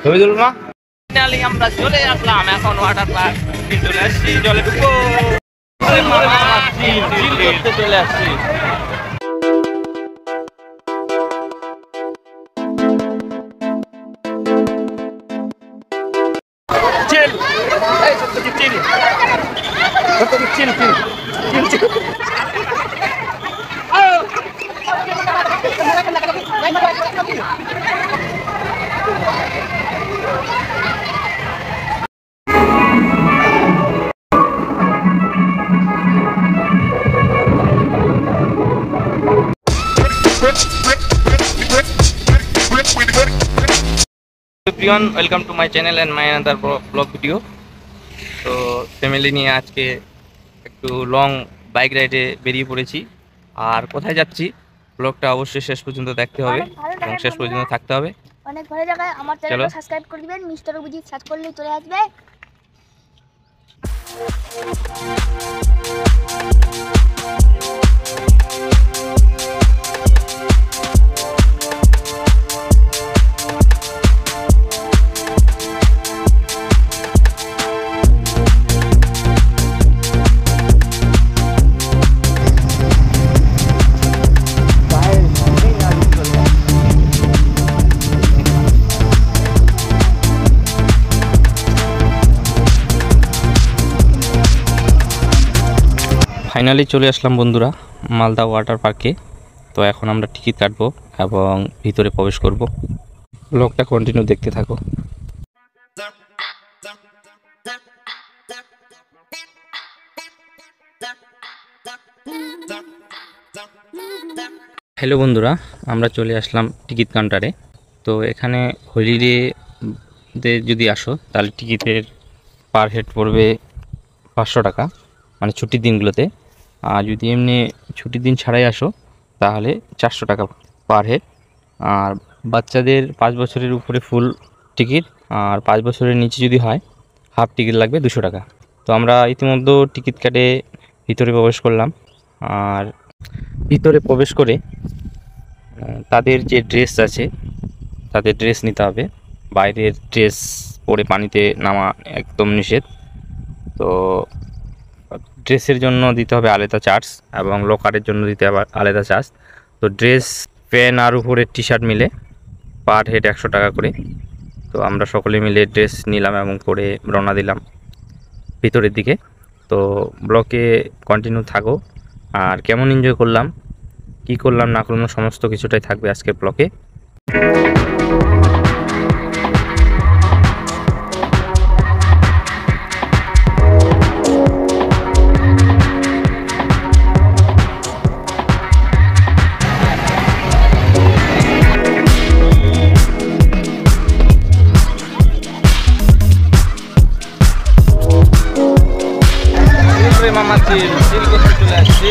ছবি তুলব না। ফাইনালি আমরা চলে আসলাম এখন ওয়াটার পার্ক। চলে আসছি, জলে ঢুকবো। চলে আসছি। Everyone, welcome to my channel and my another blog video. তো ফ্যামিলি নিয়ে আজকে একটু লং বাইক রাইডে বেরিয়ে পড়েছি। আর কোথায় যাচ্ছি ব্লগটা অবশ্যই শেষ পর্যন্ত দেখতে হবে এবং শেষ পর্যন্ত থাকতে হবে। অনেক ভালো জায়গায় আমার চ্যানেলটা সাবস্ক্রাইব করে দিবেন। মিস্টার অভিজিৎ সার্চ করলেই চলে আসবে। ফাইনালি চলে আসলাম বন্ধুরা মালদা ওয়াটার পার্কে। তো এখন আমরা টিকিট কাটবো এবং ভিতরে প্রবেশ করব। ব্লগটা কন্টিনিউ দেখতে থাকো। হ্যালো বন্ধুরা, আমরা চলে আসলাম টিকিট কাউন্টারে। তো এখানে হলিডে যদি আসো তাহলে টিকিটের পার হেড পড়বে 500 টাকা, মানে ছুটির দিনগুলোতে। আর যদি এমনি ছুটির দিন ছাড়াই আসো তাহলে 400 টাকা পার হেড। আর বাচ্চাদের 5 বছরের উপরে ফুল টিকিট, আর 5 বছরের নিচে যদি হয় হাফ টিকিট লাগবে 200 টাকা। তো আমরা ইতিমধ্যে টিকিট কাটে ভিতরে প্রবেশ করলাম। আর ভিতরে প্রবেশ করে তাদের যে ড্রেস আছে তাদের ড্রেস নিতে হবে। বাইরের ড্রেস পরে পানিতে নামা একদম নিষেধ। তো ড্রেসের জন্য দিতে হবে আলাদা চার্জ এবং লকারের জন্য দিতে হবে আলাদা চার্জ। তো ড্রেস, প্যান্ট আর উপরের টি শার্ট মিলে পার হেড 100 টাকা করে। তো আমরা সকলে মিলে ড্রেস নিলাম এবং পরে রওনা দিলাম ভিতরের দিকে। তো ব্লকে কন্টিনিউ থাকো। আর কেমন এনজয় করলাম, কি করলাম না করলাম সমস্ত কিছুটাই থাকবে আজকের ব্লকে। মামা চিল করতে চলে আসছি।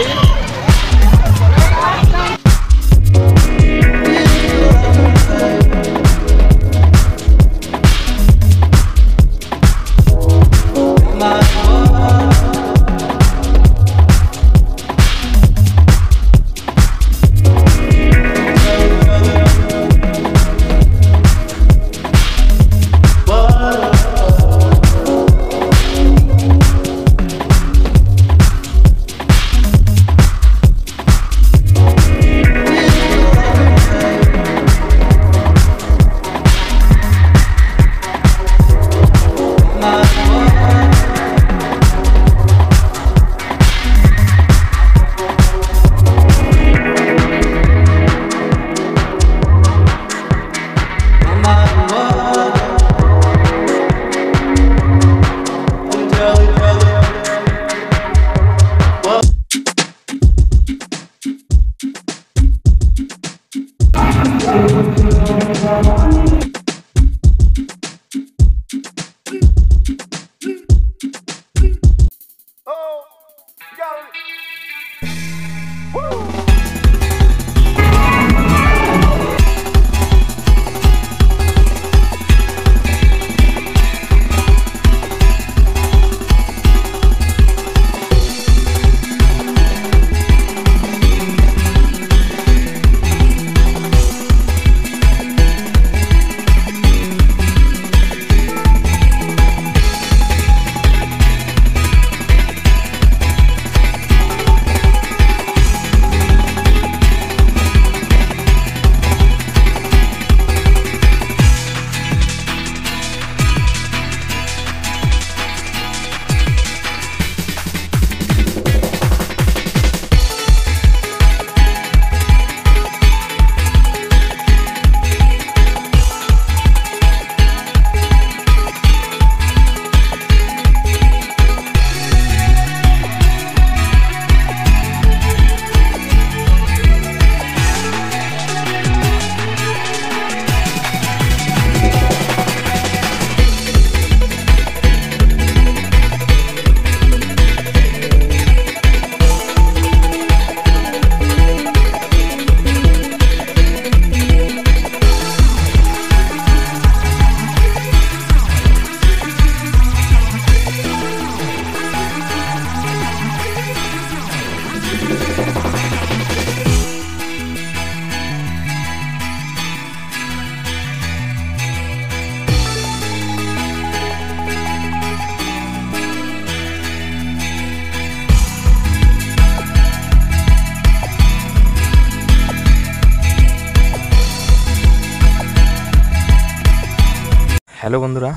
হ্যালো বন্ধুরা,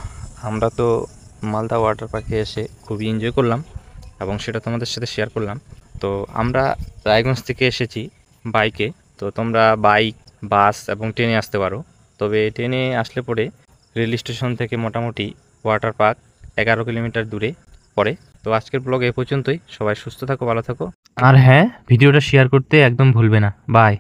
আমরা তো মালদা ওয়াটার পার্কে এসে খুবই এনজয় করলাম এবং সেটা তোমাদের সাথে শেয়ার করলাম। তো আমরা রায়গঞ্জ থেকে এসেছি বাইকে। তো তোমরা বাইক, বাস এবং ট্রেনে আসতে পারো। তবে ট্রেনে আসলে পরে রেল স্টেশন থেকে মোটামুটি ওয়াটার পার্ক 11 কিলোমিটার দূরে পড়ে। তো আজকের ব্লগ এ পর্যন্তই। সবাই সুস্থ থাকো, ভালো থাকো, আর হ্যাঁ, ভিডিওটা শেয়ার করতে একদম ভুলবে না। বাই।